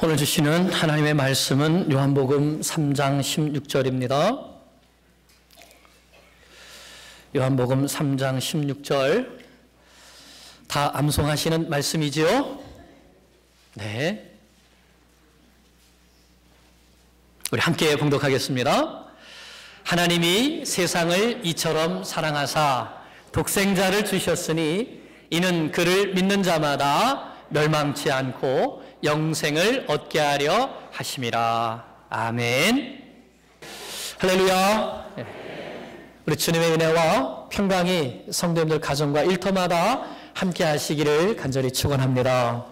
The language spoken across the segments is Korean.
오늘 주시는 하나님의 말씀은 요한복음 3장 16절입니다. 요한복음 3장 16절 다 암송하시는 말씀이지요? 네. 우리 함께 봉독하겠습니다. 하나님이 세상을 이처럼 사랑하사 독생자를 주셨으니 이는 그를 믿는 자마다 멸망치 않고 영생을 얻게 하려 하심이라. 아멘. 할렐루야. 우리 주님의 은혜와 평강이 성도님들 가정과 일터마다 함께 하시기를 간절히 축원합니다.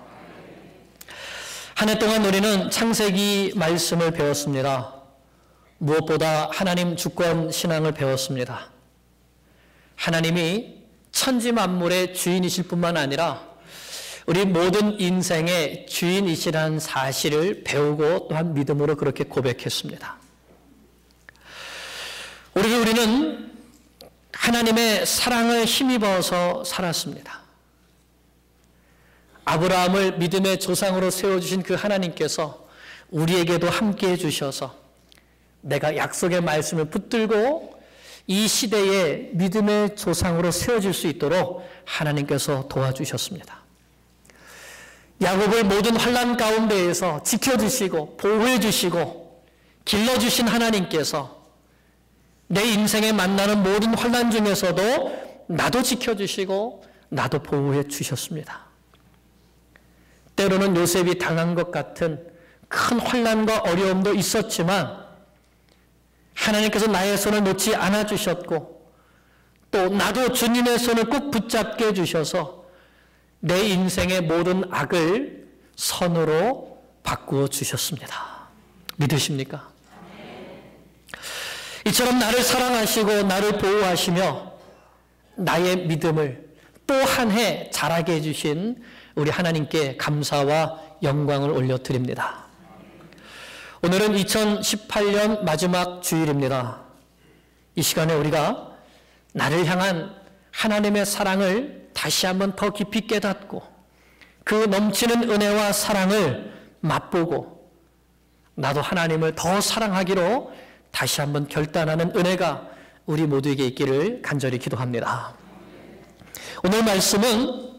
한 해 동안 우리는 창세기 말씀을 배웠습니다. 무엇보다 하나님 주권 신앙을 배웠습니다. 하나님이 천지 만물의 주인이실 뿐만 아니라 우리 모든 인생의 주인이시라는 사실을 배우고 또한 믿음으로 그렇게 고백했습니다. 우리는 하나님의 사랑을 힘입어서 살았습니다. 아브라함을 믿음의 조상으로 세워주신 그 하나님께서 우리에게도 함께해 주셔서 내가 약속의 말씀을 붙들고 이 시대에 믿음의 조상으로 세워질 수 있도록 하나님께서 도와주셨습니다. 야곱을 모든 환난 가운데에서 지켜주시고 보호해주시고 길러주신 하나님께서 내 인생에 만나는 모든 환난 중에서도 나도 지켜주시고 나도 보호해 주셨습니다. 때로는 요셉이 당한 것 같은 큰 환난과 어려움도 있었지만 하나님께서 나의 손을 놓지 않아 주셨고 또 나도 주님의 손을 꼭 붙잡게 해주셔서 내 인생의 모든 악을 선으로 바꾸어 주셨습니다. 믿으십니까? 이처럼 나를 사랑하시고 나를 보호하시며 나의 믿음을 또 한 해 자라게 해주신 우리 하나님께 감사와 영광을 올려드립니다. 오늘은 2018년 마지막 주일입니다. 이 시간에 우리가 나를 향한 하나님의 사랑을 다시 한번 더 깊이 깨닫고 그 넘치는 은혜와 사랑을 맛보고 나도 하나님을 더 사랑하기로 다시 한번 결단하는 은혜가 우리 모두에게 있기를 간절히 기도합니다. 오늘 말씀은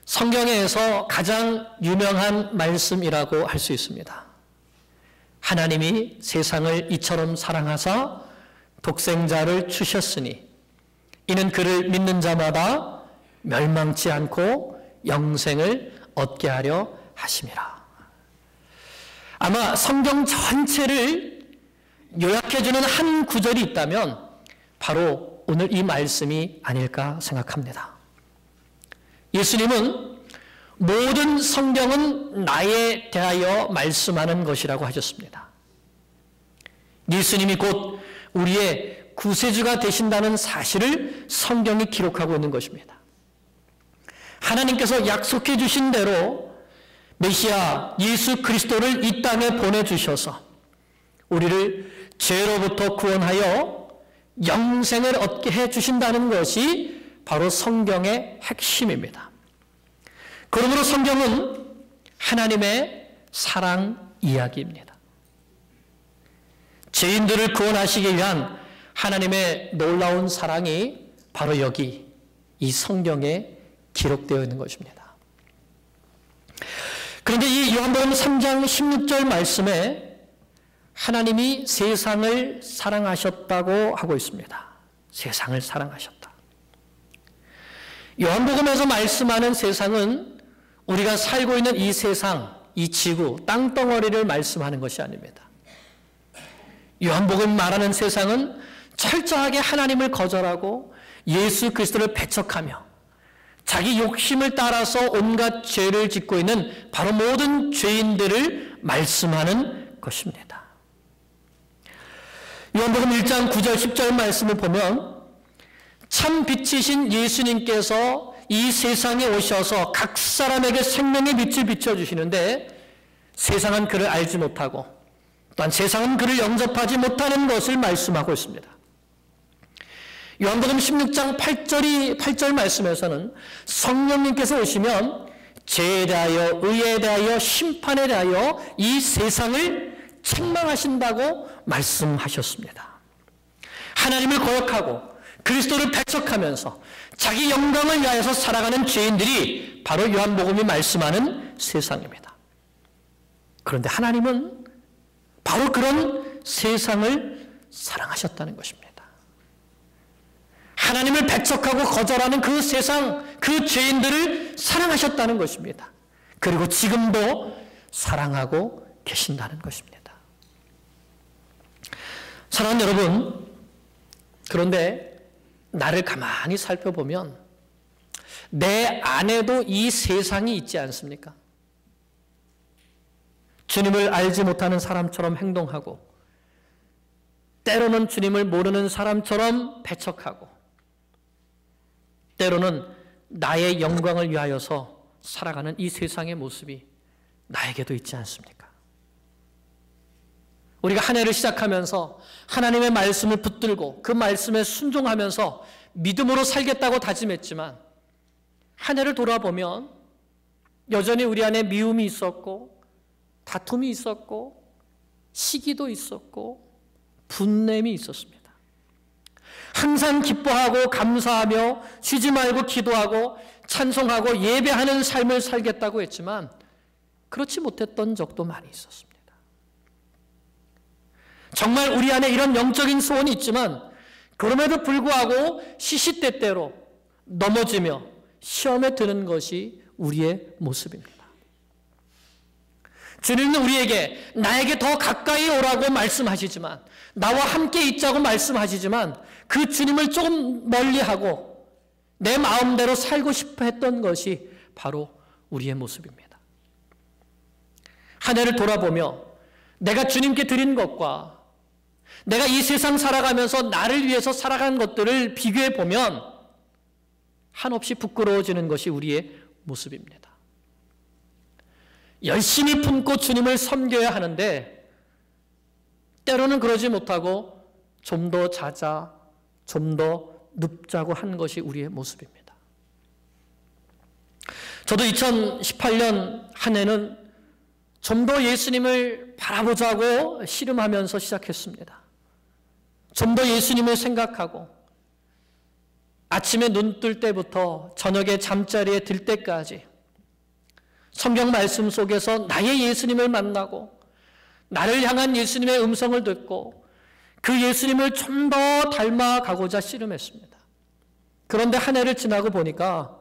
성경에서 가장 유명한 말씀이라고 할 수 있습니다. 하나님이 세상을 이처럼 사랑하사 독생자를 주셨으니 이는 그를 믿는 자마다 멸망치 않고 영생을 얻게 하려 하심이라. 아마 성경 전체를 요약해주는 한 구절이 있다면 바로 오늘 이 말씀이 아닐까 생각합니다. 예수님은 모든 성경은 나에 대하여 말씀하는 것이라고 하셨습니다. 예수님이 곧 우리의 구세주가 되신다는 사실을 성경이 기록하고 있는 것입니다. 하나님께서 약속해 주신 대로 메시아 예수 그리스도를 이 땅에 보내주셔서 우리를 죄로부터 구원하여 영생을 얻게 해주신다는 것이 바로 성경의 핵심입니다. 그러므로 성경은 하나님의 사랑 이야기입니다. 죄인들을 구원하시기 위한 하나님의 놀라운 사랑이 바로 여기 이 성경에 기록되어 있는 것입니다. 그런데 이 요한복음 3장 16절 말씀에 하나님이 세상을 사랑하셨다고 하고 있습니다. 세상을 사랑하셨다. 요한복음에서 말씀하는 세상은 우리가 살고 있는 이 세상, 이 지구, 땅덩어리를 말씀하는 것이 아닙니다. 요한복음 말하는 세상은 철저하게 하나님을 거절하고 예수 그리스도를 배척하며 자기 욕심을 따라서 온갖 죄를 짓고 있는 바로 모든 죄인들을 말씀하는 것입니다. 요한복음 1장 9절 10절 말씀을 보면 참 빛이신 예수님께서 이 세상에 오셔서 각 사람에게 생명의 빛을 비춰주시는데 세상은 그를 알지 못하고 또한 세상은 그를 영접하지 못하는 것을 말씀하고 있습니다. 요한복음 16장 8절 말씀에서는 성령님께서 오시면 죄에 대하여, 의에 대하여, 심판에 대하여 이 세상을 책망하신다고 말씀하셨습니다. 하나님을 거역하고 그리스도를 배척하면서 자기 영광을 위하여서 살아가는 죄인들이 바로 요한복음이 말씀하는 세상입니다. 그런데 하나님은 바로 그런 세상을 사랑하셨다는 것입니다. 하나님을 배척하고 거절하는 그 세상, 그 죄인들을 사랑하셨다는 것입니다. 그리고 지금도 사랑하고 계신다는 것입니다. 사랑하는 여러분, 그런데 나를 가만히 살펴보면 내 안에도 이 세상이 있지 않습니까? 주님을 알지 못하는 사람처럼 행동하고, 때로는 주님을 모르는 사람처럼 배척하고, 때로는 나의 영광을 위하여서 살아가는 이 세상의 모습이 나에게도 있지 않습니까? 우리가 한 해를 시작하면서 하나님의 말씀을 붙들고 그 말씀에 순종하면서 믿음으로 살겠다고 다짐했지만, 한 해를 돌아보면 여전히 우리 안에 미움이 있었고, 다툼이 있었고, 시기도 있었고, 분냄이 있었습니다. 항상 기뻐하고 감사하며 쉬지 말고 기도하고 찬송하고 예배하는 삶을 살겠다고 했지만 그렇지 못했던 적도 많이 있었습니다. 정말 우리 안에 이런 영적인 소원이 있지만 그럼에도 불구하고 시시때때로 넘어지며 시험에 드는 것이 우리의 모습입니다. 주님은 우리에게 나에게 더 가까이 오라고 말씀하시지만, 나와 함께 있자고 말씀하시지만 그 주님을 조금 멀리하고 내 마음대로 살고 싶어 했던 것이 바로 우리의 모습입니다. 한 해를 돌아보며 내가 주님께 드린 것과 내가 이 세상 살아가면서 나를 위해서 살아간 것들을 비교해 보면 한없이 부끄러워지는 것이 우리의 모습입니다. 열심히 품고 주님을 섬겨야 하는데 때로는 그러지 못하고 좀 더 자자, 좀 더 눕자고 한 것이 우리의 모습입니다. 저도 2018년 한 해는 좀 더 예수님을 바라보자고 씨름하면서 시작했습니다. 좀 더 예수님을 생각하고 아침에 눈 뜰 때부터 저녁에 잠자리에 들 때까지 성경 말씀 속에서 나의 예수님을 만나고 나를 향한 예수님의 음성을 듣고 그 예수님을 좀 더 닮아가고자 씨름했습니다. 그런데 한 해를 지나고 보니까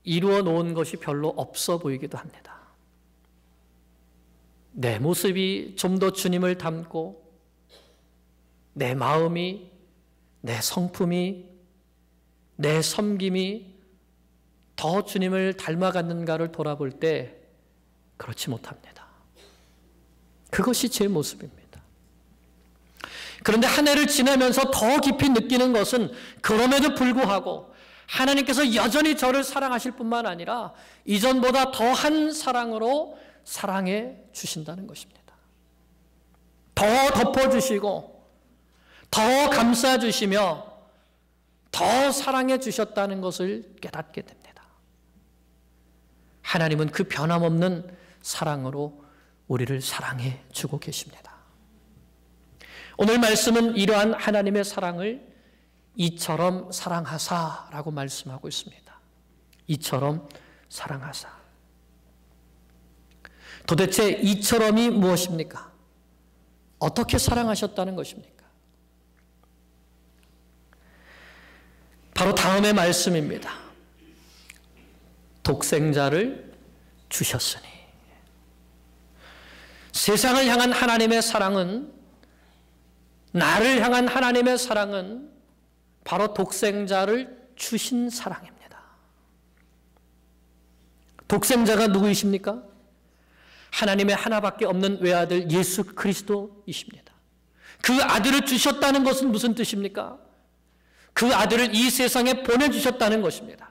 이루어 놓은 것이 별로 없어 보이기도 합니다. 내 모습이 좀 더 주님을 닮고 내 마음이, 내 성품이, 내 섬김이 더 주님을 닮아갔는가를 돌아볼 때 그렇지 못합니다. 그것이 제 모습입니다. 그런데 한 해를 지나면서 더 깊이 느끼는 것은 그럼에도 불구하고 하나님께서 여전히 저를 사랑하실 뿐만 아니라 이전보다 더한 사랑으로 사랑해 주신다는 것입니다. 더 덮어주시고 더 감싸주시며 더 사랑해 주셨다는 것을 깨닫게 됩니다. 하나님은 그 변함없는 사랑으로 우리를 사랑해 주고 계십니다. 오늘 말씀은 이러한 하나님의 사랑을 이처럼 사랑하사라고 말씀하고 있습니다. 이처럼 사랑하사. 도대체 이처럼이 무엇입니까? 어떻게 사랑하셨다는 것입니까? 바로 다음의 말씀입니다. 독생자를 주셨으니. 세상을 향한 하나님의 사랑은, 나를 향한 하나님의 사랑은 바로 독생자를 주신 사랑입니다. 독생자가 누구이십니까? 하나님의 하나밖에 없는 외아들 예수 그리스도이십니다. 그 아들을 주셨다는 것은 무슨 뜻입니까? 그 아들을 이 세상에 보내주셨다는 것입니다.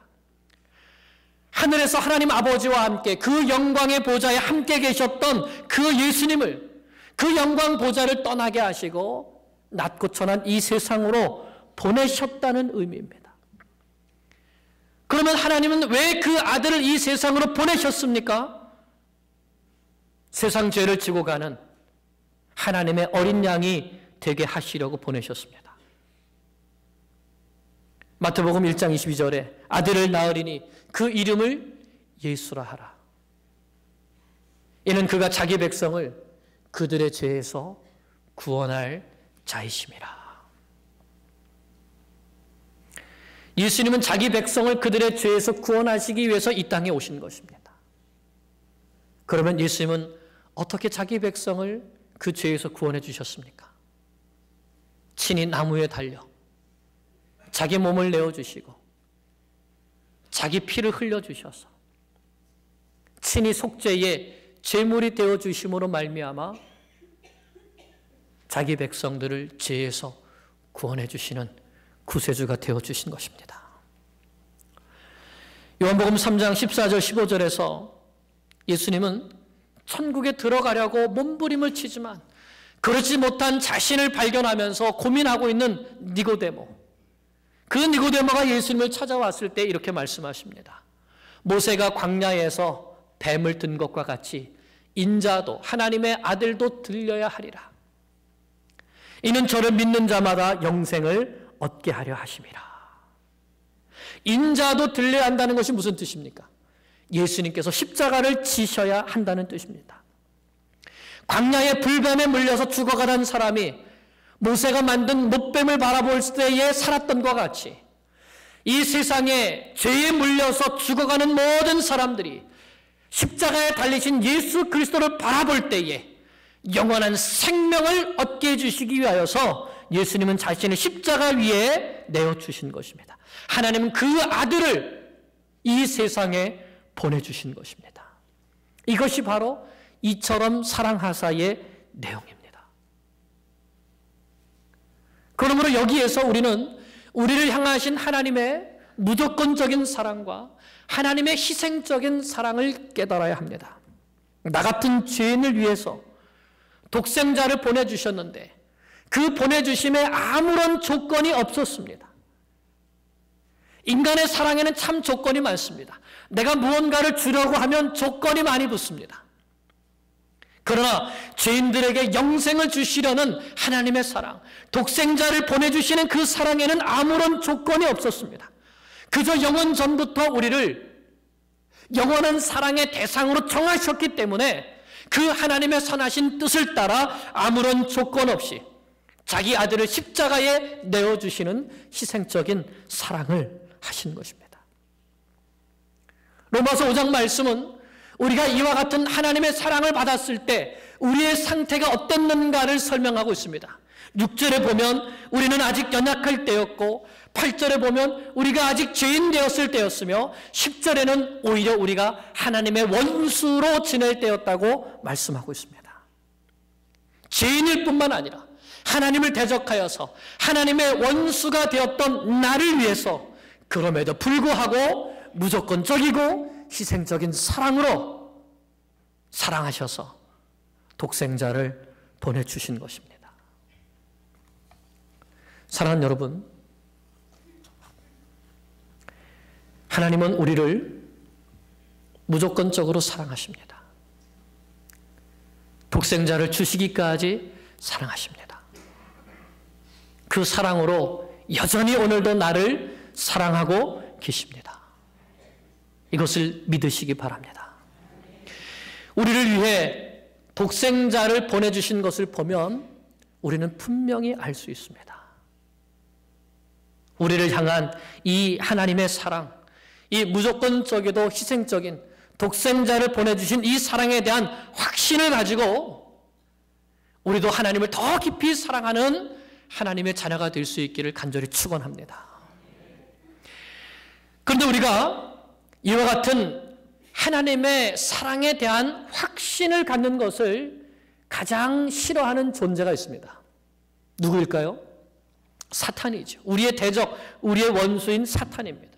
하늘에서 하나님 아버지와 함께 그 영광의 보좌에 함께 계셨던 그 예수님을, 그 영광 보좌를 떠나게 하시고 낮고 천한 이 세상으로 보내셨다는 의미입니다. 그러면 하나님은 왜 그 아들을 이 세상으로 보내셨습니까? 세상 죄를 지고 가는 하나님의 어린 양이 되게 하시려고 보내셨습니다. 마태복음 1장 22절에 아들을 낳으리니 그 이름을 예수라 하라. 이는 그가 자기 백성을 그들의 죄에서 구원할 자이심이라. 예수님은 자기 백성을 그들의 죄에서 구원하시기 위해서 이 땅에 오신 것입니다. 그러면 예수님은 어떻게 자기 백성을 그 죄에서 구원해 주셨습니까? 친히 나무에 달려 자기 몸을 내어주시고 자기 피를 흘려주셔서 친히 속죄의 제물이 되어주심으로 말미암아 자기 백성들을 죄에서 구원해 주시는 구세주가 되어주신 것입니다. 요한복음 3장 14절 15절에서 예수님은 천국에 들어가려고 몸부림을 치지만 그렇지 못한 자신을 발견하면서 고민하고 있는 니고데모, 그 니고데모가 예수님을 찾아왔을 때 이렇게 말씀하십니다. 모세가 광야에서 뱀을 든 것과 같이 인자도 하나님의 아들도 들려야 하리라. 이는 저를 믿는 자마다 영생을 얻게 하려 하심이라. 인자도 들려야 한다는 것이 무슨 뜻입니까? 예수님께서 십자가를 지셔야 한다는 뜻입니다. 광야의 불뱀에 물려서 죽어가는 사람이 모세가 만든 못뱀을 바라볼 때에 살았던 것과 같이 이 세상에 죄에 물려서 죽어가는 모든 사람들이 십자가에 달리신 예수 그리스도를 바라볼 때에 영원한 생명을 얻게 해주시기 위하여서 예수님은 자신의 십자가 위에 내어주신 것입니다. 하나님은 그 아들을 이 세상에 보내주신 것입니다. 이것이 바로 이처럼 사랑하사의 내용입니다. 그러므로 여기에서 우리는 우리를 향하신 하나님의 무조건적인 사랑과 하나님의 희생적인 사랑을 깨달아야 합니다. 나 같은 죄인을 위해서 독생자를 보내주셨는데 그 보내주심에 아무런 조건이 없었습니다. 인간의 사랑에는 참 조건이 많습니다. 내가 무언가를 주려고 하면 조건이 많이 붙습니다. 그러나 죄인들에게 영생을 주시려는 하나님의 사랑, 독생자를 보내주시는 그 사랑에는 아무런 조건이 없었습니다. 그저 영원 전부터 우리를 영원한 사랑의 대상으로 정하셨기 때문에 그 하나님의 선하신 뜻을 따라 아무런 조건 없이 자기 아들을 십자가에 내어주시는 희생적인 사랑을 하신 것입니다. 로마서 5장 말씀은 우리가 이와 같은 하나님의 사랑을 받았을 때 우리의 상태가 어땠는가를 설명하고 있습니다. 6절에 보면 우리는 아직 연약할 때였고 8절에 보면 우리가 아직 죄인 되었을 때였으며 10절에는 오히려 우리가 하나님의 원수로 지낼 때였다고 말씀하고 있습니다. 죄인일 뿐만 아니라 하나님을 대적하여서 하나님의 원수가 되었던 나를 위해서 그럼에도 불구하고 무조건적이고 희생적인 사랑으로 사랑하셔서 독생자를 보내주신 것입니다. 사랑하는 여러분, 하나님은 우리를 무조건적으로 사랑하십니다. 독생자를 주시기까지 사랑하십니다. 그 사랑으로 여전히 오늘도 나를 사랑하고 계십니다. 이것을 믿으시기 바랍니다. 우리를 위해 독생자를 보내주신 것을 보면 우리는 분명히 알 수 있습니다. 우리를 향한 이 하나님의 사랑, 이 무조건적이도 희생적인 독생자를 보내주신 이 사랑에 대한 확신을 가지고 우리도 하나님을 더 깊이 사랑하는 하나님의 자녀가 될 수 있기를 간절히 축원합니다. 그런데 우리가 이와 같은 하나님의 사랑에 대한 확신을 갖는 것을 가장 싫어하는 존재가 있습니다. 누구일까요? 사탄이죠. 우리의 대적, 우리의 원수인 사탄입니다.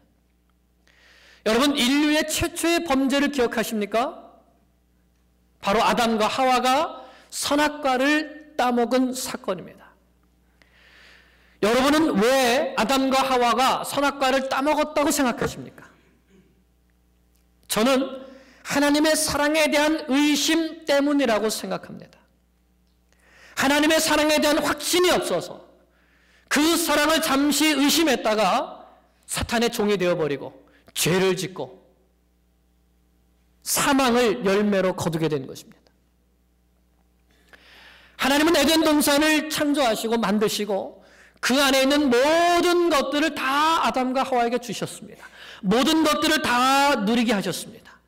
여러분, 인류의 최초의 범죄를 기억하십니까? 바로 아담과 하와가 선악과를 따먹은 사건입니다. 여러분은 왜 아담과 하와가 선악과를 따먹었다고 생각하십니까? 저는 하나님의 사랑에 대한 의심 때문이라고 생각합니다. 하나님의 사랑에 대한 확신이 없어서 그 사랑을 잠시 의심했다가 사탄의 종이 되어버리고 죄를 짓고 사망을 열매로 거두게 된 것입니다. 하나님은 에덴 동산을 창조하시고 만드시고 그 안에 있는 모든 것들을 다 아담과 하와에게 주셨습니다. 모든 것들을 다 누리게 하셨습니다.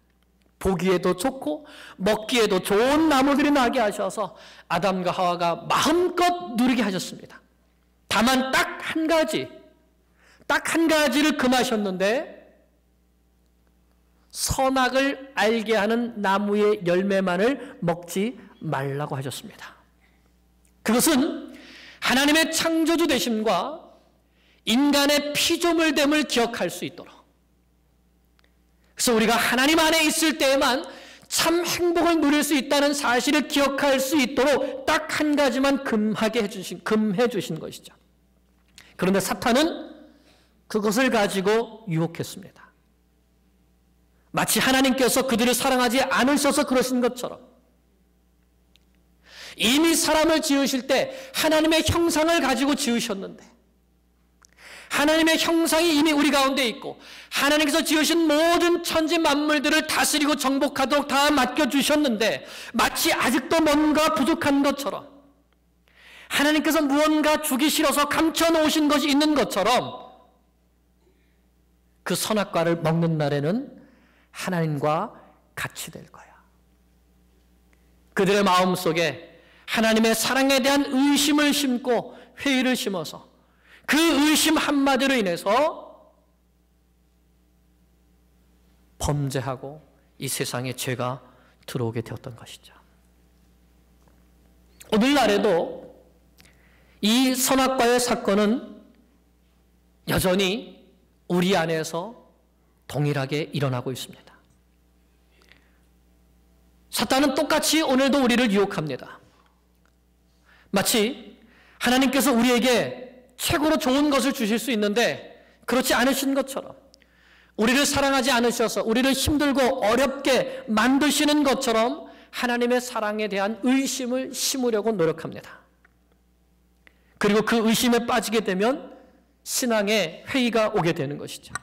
보기에도 좋고 먹기에도 좋은 나무들이 나게 하셔서 아담과 하와가 마음껏 누리게 하셨습니다. 다만 딱 한 가지를 금하셨는데 선악을 알게 하는 나무의 열매만을 먹지 말라고 하셨습니다. 그것은 하나님의 창조주 되심과 인간의 피조물됨을 기억할 수 있도록, 그래서 우리가 하나님 안에 있을 때에만 참 행복을 누릴 수 있다는 사실을 기억할 수 있도록 딱 한 가지만 금해 주신 것이죠. 그런데 사탄은 그것을 가지고 유혹했습니다. 마치 하나님께서 그들을 사랑하지 않으셔서 그러신 것처럼, 이미 사람을 지으실 때 하나님의 형상을 가지고 지으셨는데, 하나님의 형상이 이미 우리 가운데 있고 하나님께서 지으신 모든 천지 만물들을 다스리고 정복하도록 다 맡겨주셨는데, 마치 아직도 뭔가 부족한 것처럼, 하나님께서 무언가 주기 싫어서 감춰놓으신 것이 있는 것처럼, 그 선악과를 먹는 날에는 하나님과 같이 될 거야. 그들의 마음속에 하나님의 사랑에 대한 의심을 심고 회의를 심어서 그 의심 한마디로 인해서 범죄하고 이 세상에 죄가 들어오게 되었던 것이죠. 오늘날에도 이 선악과의 사건은 여전히 우리 안에서 동일하게 일어나고 있습니다. 사탄은 똑같이 오늘도 우리를 유혹합니다. 마치 하나님께서 우리에게 최고로 좋은 것을 주실 수 있는데 그렇지 않으신 것처럼, 우리를 사랑하지 않으셔서 우리를 힘들고 어렵게 만드시는 것처럼 하나님의 사랑에 대한 의심을 심으려고 노력합니다. 그리고 그 의심에 빠지게 되면 신앙의 회의가 오게 되는 것이죠.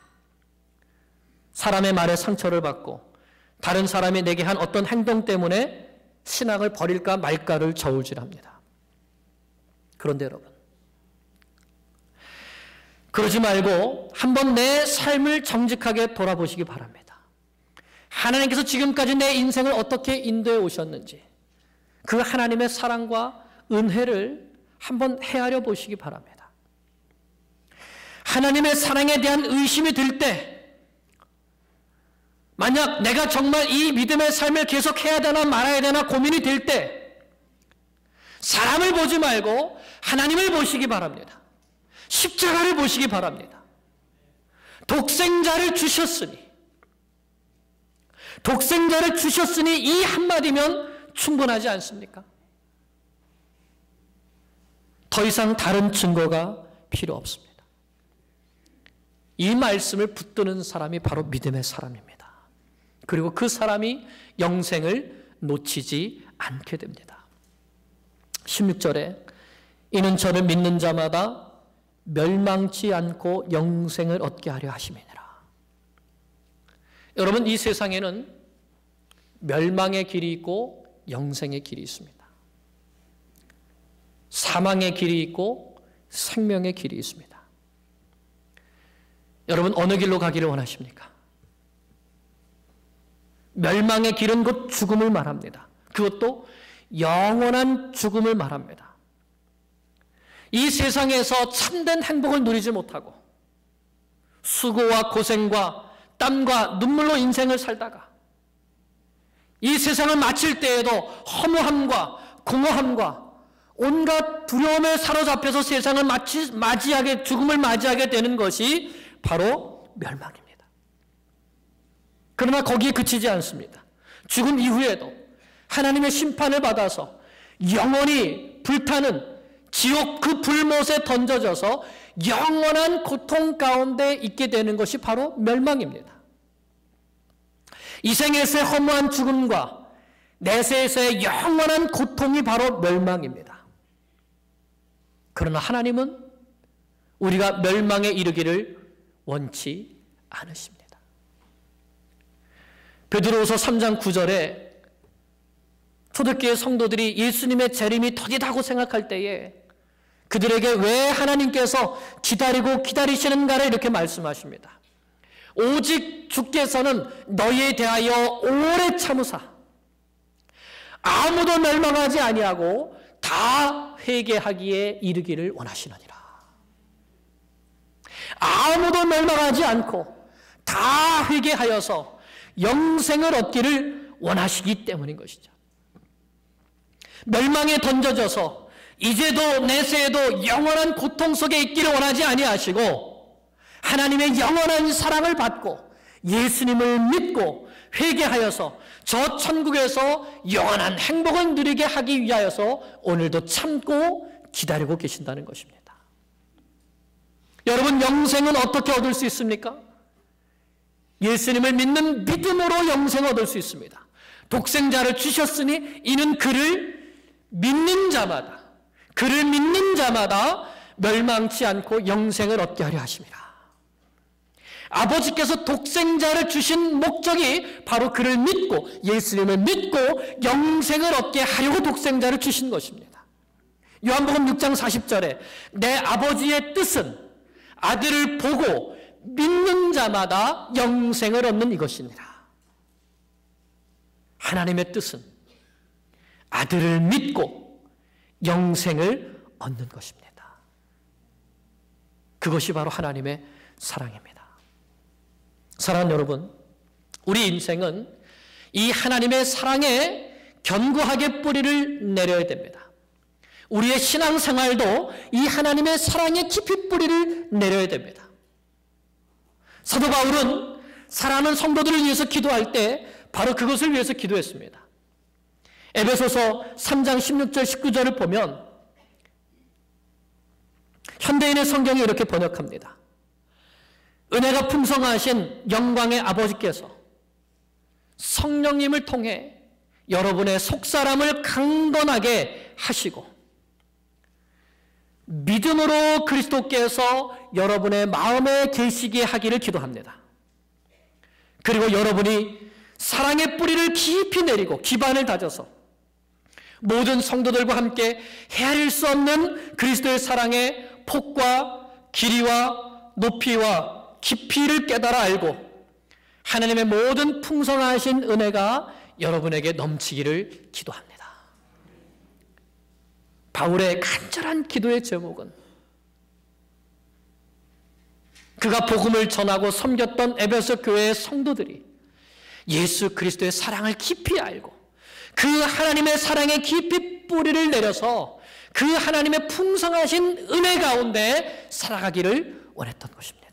사람의 말에 상처를 받고 다른 사람이 내게 한 어떤 행동 때문에 신앙을 버릴까 말까를 저울질합니다. 그런데 여러분, 그러지 말고 한번 내 삶을 정직하게 돌아보시기 바랍니다. 하나님께서 지금까지 내 인생을 어떻게 인도해 오셨는지, 그 하나님의 사랑과 은혜를 한번 헤아려 보시기 바랍니다. 하나님의 사랑에 대한 의심이 들 때, 만약 내가 정말 이 믿음의 삶을 계속해야 되나 말아야 되나 고민이 될 때, 사람을 보지 말고 하나님을 보시기 바랍니다. 십자가를 보시기 바랍니다. 독생자를 주셨으니 이 한마디면 충분하지 않습니까? 더 이상 다른 증거가 필요 없습니다. 이 말씀을 붙드는 사람이 바로 믿음의 사람입니다. 그리고 그 사람이 영생을 놓치지 않게 됩니다. 16절에 이는 저를 믿는 자마다 멸망치 않고 영생을 얻게 하려 하심이니라. 여러분, 이 세상에는 멸망의 길이 있고 영생의 길이 있습니다. 사망의 길이 있고 생명의 길이 있습니다. 여러분, 어느 길로 가기를 원하십니까? 멸망의 길은 곧 죽음을 말합니다. 그것도 영원한 죽음을 말합니다. 이 세상에서 참된 행복을 누리지 못하고 수고와 고생과 땀과 눈물로 인생을 살다가 이 세상을 마칠 때에도 허무함과 공허함과 온갖 두려움에 사로잡혀서 세상을 죽음을 맞이하게 되는 것이 바로 멸망입니다. 그러나 거기에 그치지 않습니다. 죽음 이후에도 하나님의 심판을 받아서 영원히 불타는 지옥 그 불못에 던져져서 영원한 고통 가운데 있게 되는 것이 바로 멸망입니다. 이 생에서의 허무한 죽음과 내세에서의 영원한 고통이 바로 멸망입니다. 그러나 하나님은 우리가 멸망에 이르기를 원치 않으십니다. 베드로후서 3장 9절에 초대교회 성도들이 예수님의 재림이 더디다고 생각할 때에 그들에게 왜 하나님께서 기다리시는가를 이렇게 말씀하십니다. 오직 주께서는 너희에 대하여 오래 참으사 아무도 멸망하지 아니하고 다 회개하기에 이르기를 원하시느니라. 아무도 멸망하지 않고 다 회개하여서 영생을 얻기를 원하시기 때문인 것이죠. 멸망에 던져져서 이제도 내세에도 영원한 고통 속에 있기를 원하지 아니하시고 하나님의 영원한 사랑을 받고 예수님을 믿고 회개하여서 저 천국에서 영원한 행복을 누리게 하기 위하여서 오늘도 참고 기다리고 계신다는 것입니다. 여러분, 영생은 어떻게 얻을 수 있습니까? 예수님을 믿는 믿음으로 영생을 얻을 수 있습니다. 독생자를 주셨으니 이는 그를 믿는 자마다 멸망치 않고 영생을 얻게 하려 하십니다. 아버지께서 독생자를 주신 목적이 바로 그를 믿고 예수님을 믿고 영생을 얻게 하려고 독생자를 주신 것입니다. 요한복음 6장 40절에 내 아버지의 뜻은 아들을 보고 믿는 자마다 영생을 얻는 이것입니다. 하나님의 뜻은 아들을 믿고 영생을 얻는 것입니다. 그것이 바로 하나님의 사랑입니다. 사랑하는 여러분, 우리 인생은 이 하나님의 사랑에 견고하게 뿌리를 내려야 됩니다. 우리의 신앙생활도 이 하나님의 사랑에 깊이 뿌리를 내려야 됩니다. 사도 바울은 사랑하는 성도들을 위해서 기도할 때 바로 그것을 위해서 기도했습니다. 에베소서 3장 16절 19절을 보면 현대인의 성경이 이렇게 번역합니다. 은혜가 풍성하신 영광의 아버지께서 성령님을 통해 여러분의 속사람을 강건하게 하시고 믿음으로 그리스도께서 여러분의 마음에 계시게 하기를 기도합니다. 그리고 여러분이 사랑의 뿌리를 깊이 내리고 기반을 다져서 모든 성도들과 함께 헤아릴 수 없는 그리스도의 사랑의 폭과 길이와 높이와 깊이를 깨달아 알고 하나님의 모든 풍성하신 은혜가 여러분에게 넘치기를 기도합니다. 바울의 간절한 기도의 제목은 그가 복음을 전하고 섬겼던 에베소 교회의 성도들이 예수 그리스도의 사랑을 깊이 알고 그 하나님의 사랑에 깊이 뿌리를 내려서 그 하나님의 풍성하신 은혜 가운데 살아가기를 원했던 것입니다.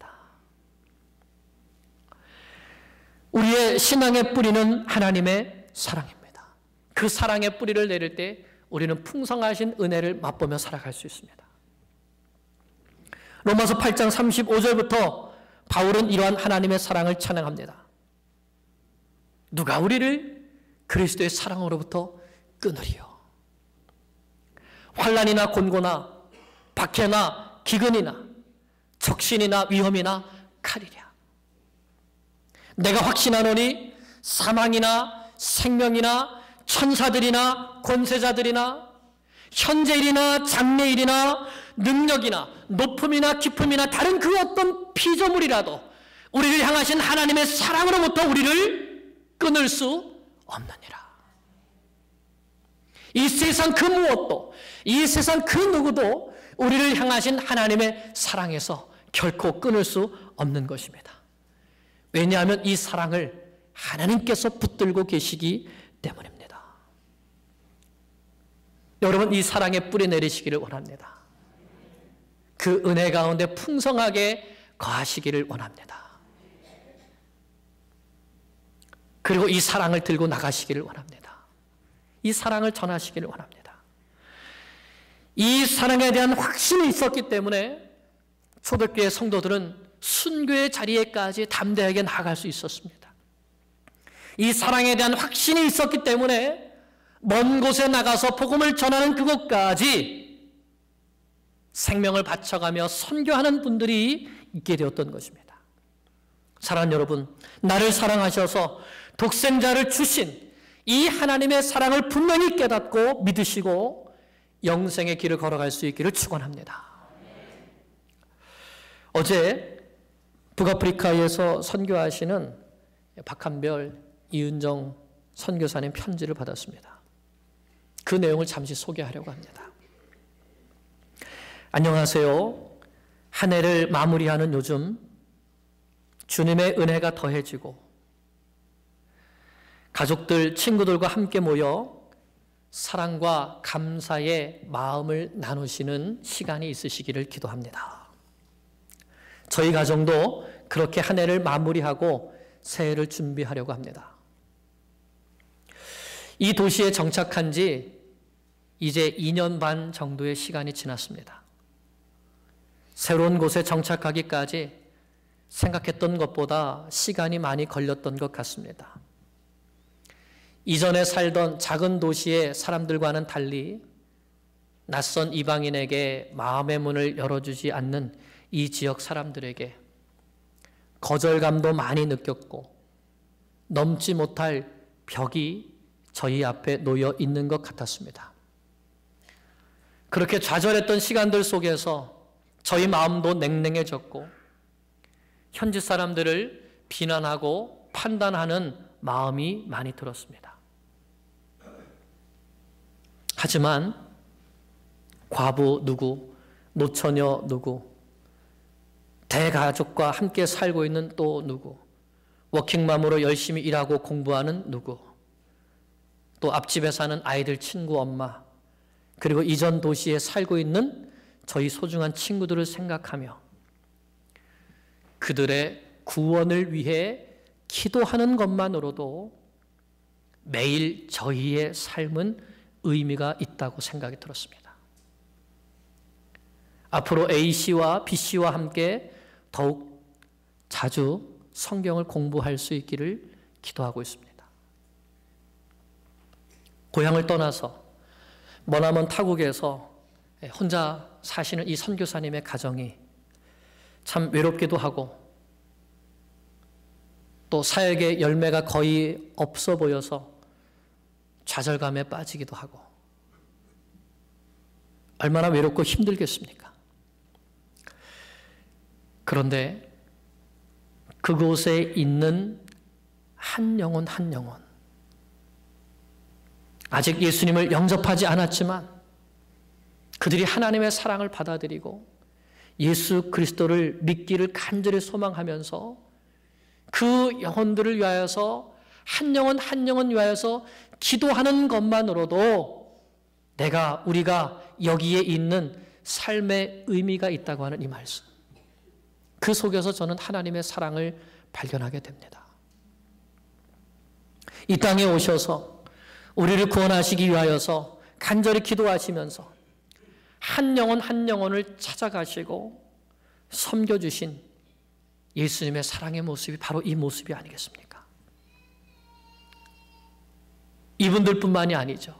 우리의 신앙의 뿌리는 하나님의 사랑입니다. 그 사랑의 뿌리를 내릴 때 우리는 풍성하신 은혜를 맛보며 살아갈 수 있습니다. 로마서 8장 35절부터 바울은 이러한 하나님의 사랑을 찬양합니다. 누가 우리를 그리스도의 사랑으로부터 끊으리요? 환난이나 곤고나 박해나 기근이나 적신이나 위험이나 칼이랴. 내가 확신하노니 사망이나 생명이나 천사들이나 권세자들이나 현재일이나 장래일이나 능력이나 높음이나 깊음이나 다른 그 어떤 피조물이라도 우리를 향하신 하나님의 사랑으로부터 우리를 끊을 수 없느니라. 이 세상 그 무엇도, 이 세상 그 누구도 우리를 향하신 하나님의 사랑에서 결코 끊을 수 없는 것입니다. 왜냐하면 이 사랑을 하나님께서 붙들고 계시기 때문입니다. 여러분, 이 사랑에 뿌리 내리시기를 원합니다. 그 은혜 가운데 풍성하게 거하시기를 원합니다. 그리고 이 사랑을 들고 나가시기를 원합니다. 이 사랑을 전하시기를 원합니다. 이 사랑에 대한 확신이 있었기 때문에 초대교회 성도들은 순교의 자리에까지 담대하게 나아갈 수 있었습니다. 이 사랑에 대한 확신이 있었기 때문에 먼 곳에 나가서 복음을 전하는 그곳까지 생명을 바쳐가며 선교하는 분들이 있게 되었던 것입니다. 사랑하는 여러분, 나를 사랑하셔서 독생자를 주신 이 하나님의 사랑을 분명히 깨닫고 믿으시고 영생의 길을 걸어갈 수 있기를 축원합니다. 어제 북아프리카에서 선교하시는 박한별, 이은정 선교사님 편지를 받았습니다. 그 내용을 잠시 소개하려고 합니다. 안녕하세요. 한 해를 마무리하는 요즘 주님의 은혜가 더해지고 가족들, 친구들과 함께 모여 사랑과 감사의 마음을 나누시는 시간이 있으시기를 기도합니다. 저희 가정도 그렇게 한 해를 마무리하고 새해를 준비하려고 합니다. 이 도시에 정착한 지 이제 2년 반 정도의 시간이 지났습니다. 새로운 곳에 정착하기까지 생각했던 것보다 시간이 많이 걸렸던 것 같습니다. 이전에 살던 작은 도시의 사람들과는 달리 낯선 이방인에게 마음의 문을 열어주지 않는 이 지역 사람들에게 거절감도 많이 느꼈고 넘지 못할 벽이 저희 앞에 놓여 있는 것 같았습니다. 그렇게 좌절했던 시간들 속에서 저희 마음도 냉랭해졌고 현지 사람들을 비난하고 판단하는 마음이 많이 들었습니다. 하지만 과부 누구, 노처녀 누구, 대가족과 함께 살고 있는 또 누구, 워킹맘으로 열심히 일하고 공부하는 누구, 또 앞집에 사는 아이들 친구 엄마, 그리고 이전 도시에 살고 있는 저희 소중한 친구들을 생각하며 그들의 구원을 위해 기도하는 것만으로도 매일 저희의 삶은 의미가 있다고 생각이 들었습니다. 앞으로 A씨와 B씨와 함께 더욱 자주 성경을 공부할 수 있기를 기도하고 있습니다. 고향을 떠나서 머나먼 타국에서 혼자 사시는 이 선교사님의 가정이 참 외롭기도 하고 또 사역의 열매가 거의 없어 보여서 좌절감에 빠지기도 하고 얼마나 외롭고 힘들겠습니까? 그런데 그곳에 있는 한 영혼 한 영혼, 아직 예수님을 영접하지 않았지만 그들이 하나님의 사랑을 받아들이고 예수 그리스도를 믿기를 간절히 소망하면서 그 영혼들을 위하여서 한 영혼 한 영혼 위하여서 기도하는 것만으로도 우리가 여기에 있는 삶의 의미가 있다고 하는 이 말씀, 그 속에서 저는 하나님의 사랑을 발견하게 됩니다. 이 땅에 오셔서 우리를 구원하시기 위하여서 간절히 기도하시면서 한 영혼 한 영혼을 찾아가시고 섬겨주신 예수님의 사랑의 모습이 바로 이 모습이 아니겠습니까? 이분들뿐만이 아니죠.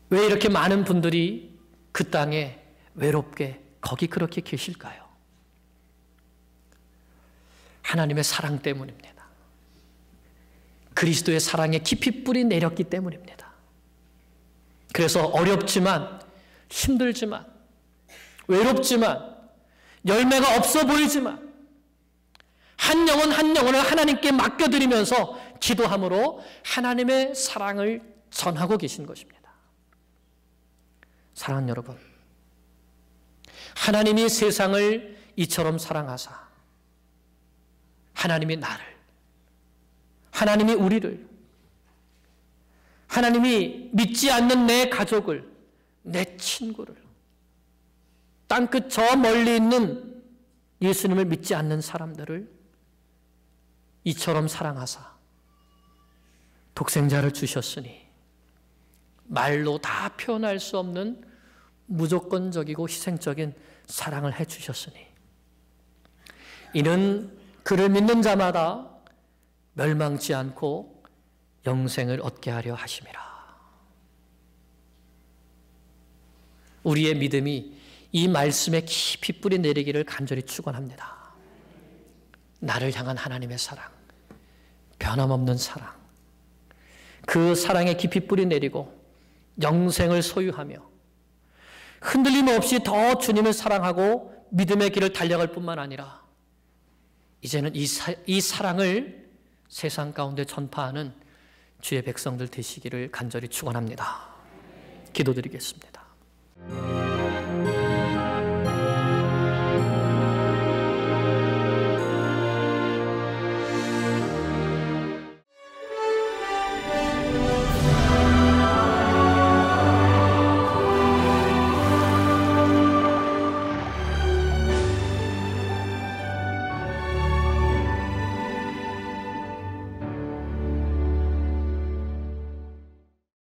왜 이렇게 많은 분들이 그 땅에 외롭게 거기 그렇게 계실까요? 하나님의 사랑 때문입니다. 그리스도의 사랑에 깊이 뿌리 내렸기 때문입니다. 그래서 어렵지만, 힘들지만, 외롭지만, 열매가 없어 보이지만 한 영혼 한 영혼을 하나님께 맡겨드리면서 기도함으로 하나님의 사랑을 전하고 계신 것입니다. 사랑하는 여러분, 하나님이 세상을 이처럼 사랑하사 하나님이 나를, 하나님이 우리를, 하나님이 믿지 않는 내 가족을, 내 친구를, 땅끝 저 멀리 있는 예수님을 믿지 않는 사람들을 이처럼 사랑하사 독생자를 주셨으니 말로 다 표현할 수 없는 무조건적이고 희생적인 사랑을 해주셨으니 이는 그를 믿는 자마다 멸망치 않고 영생을 얻게 하려 하심이라. 우리의 믿음이 이 말씀에 깊이 뿌리 내리기를 간절히 축원합니다. 나를 향한 하나님의 사랑, 변함없는 사랑, 그 사랑에 깊이 뿌리 내리고 영생을 소유하며 흔들림 없이 더 주님을 사랑하고 믿음의 길을 달려갈 뿐만 아니라 이제는 이 사랑을 세상 가운데 전파하는 주의 백성들 되시기를 간절히 축원합니다. 기도드리겠습니다.